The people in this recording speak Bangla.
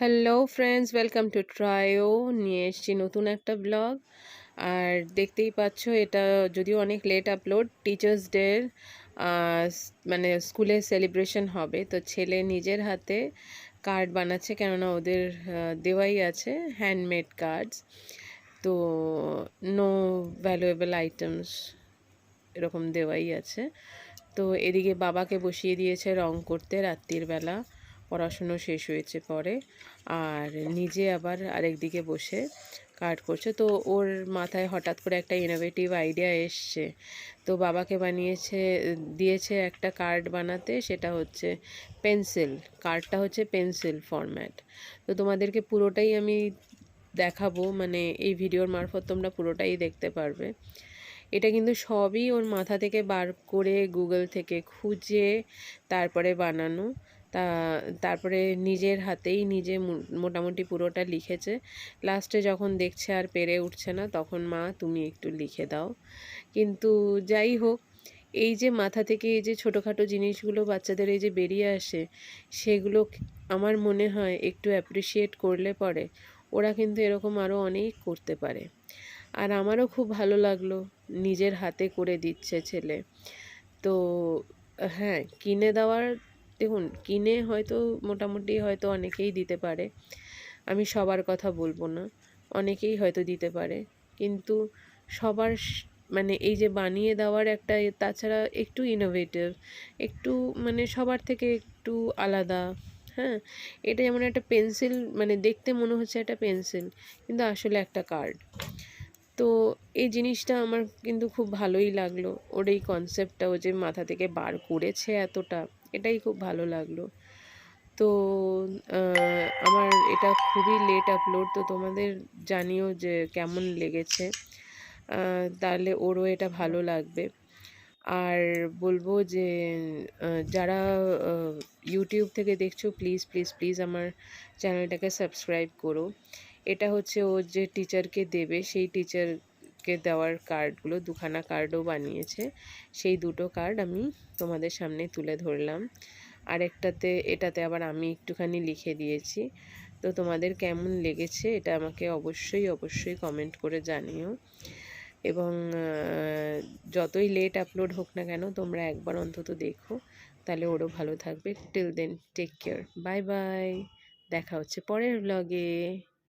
Hello friends, welcome to trio. নিয়ে এসেছি নতুন একটা ব্লগ। আর দেখতেই পাচ্ছ, এটা যদিও অনেক লেট আপলোড, টিচার্স ডে মানে স্কুলে সেলিব্রেশন হবে, তো ছেলে নিজের হাতে কার্ড বানাচ্ছে, কেননা ওদের দেওয়াই আছে হ্যান্ডমেড কার্ডস। তো নো ভ্যালুয়েবল আইটেমস এরকম দেওয়াই আছে। তো এদিকে বাবাকে বসিয়ে দিয়েছে রং করতে রাত্রির বেলা, পড়াশুনো শেষ হয়েছে পরে, আর নিজে আবার আরেকদিকে বসে কার্ড করছে। তো ওর মাথায় হঠাৎ করে একটা ইনোভেটিভ আইডিয়া এসছে, তো বাবাকে দিয়েছে একটা কার্ড বানাতে, সেটা হচ্ছে পেন্সিল। কার্ডটা হচ্ছে পেন্সিল ফরম্যাট। তো তোমাদেরকে পুরোটাই আমি দেখাবো, মানে এই ভিডিওর মারফত তোমরা পুরোটাই দেখতে পারবে। এটা কিন্তু সবই ওর মাথা থেকে বার করে গুগল থেকে খুঁজে তারপরে বানানো। তারপরে নিজের হাতেই নিজে মোটামুটি পুরোটা লিখেছে। লাস্টে যখন দেখছে আর পেরে উঠছে না, তখন মা তুমি একটু লিখে দাও। কিন্তু যাই হোক, এই যে মাথা থেকে এই যে ছোটোখাটো জিনিসগুলো বাচ্চাদের এই যে বেরিয়ে আসে, সেগুলো আমার মনে হয় একটু অ্যাপ্রিসিয়েট করলে পরে ওরা কিন্তু এরকম আরও অনেক করতে পারে। আর আমারও খুব ভালো লাগলো, নিজের হাতে করে দিচ্ছে ছেলে। তো হ্যাঁ, কিনে দেওয়ার, দেখুন কিনে হয়তো মোটামুটি হয়তো অনেকেই দিতে পারে, আমি সবার কথা বলবো না, অনেকেই হয়তো দিতে পারে, কিন্তু সবার মানে এই যে বানিয়ে দেওয়ার একটা তাছাড়া একটু ইনোভেটিভ, একটু মানে সবার থেকে একটু আলাদা। হ্যাঁ, এটা যেমন একটা পেন্সিল, মানে দেখতে মনে হচ্ছে একটা পেন্সিল, কিন্তু আসলে একটা কার্ড। তো এই জিনিসটা আমার কিন্তু খুব ভালোই লাগলো, ওর এই কনসেপ্টটা ও যে মাথা থেকে বার করেছে এতটা, এটাই খুব ভালো লাগলো। তো আমার এটা খুবই লেট আপলোড, তো তোমাদের জানিও যে কেমন লেগেছে, তাহলে ওরও এটা ভালো লাগবে। আর বলবো যে যারা ইউটিউব থেকে দেখছো, প্লিজ প্লিজ প্লিজ আমার চ্যানেলটাকে সাবস্ক্রাইব করো। এটা হচ্ছে ও যে টিচারকে দেবে, সেই টিচারকে দেওয়ার কার্ডগুলো, দুখানা কার্ডও বানিয়েছে। সেই দুটো কার্ড আমি তোমাদের সামনে তুলে ধরলাম। এটাতে আবার আমি একটুখানি লিখে দিয়েছি। তো তোমাদের কেমন লেগেছে এটা আমাকে অবশ্যই অবশ্যই কমেন্ট করে জানিও। এবং যতই লেট আপলোড হোক না কেন, তোমরা একবার অন্তত দেখো, তাহলে ওরও ভালো থাকবে। Till then take care, bye bye, দেখা হচ্ছে পরের ব্লগে।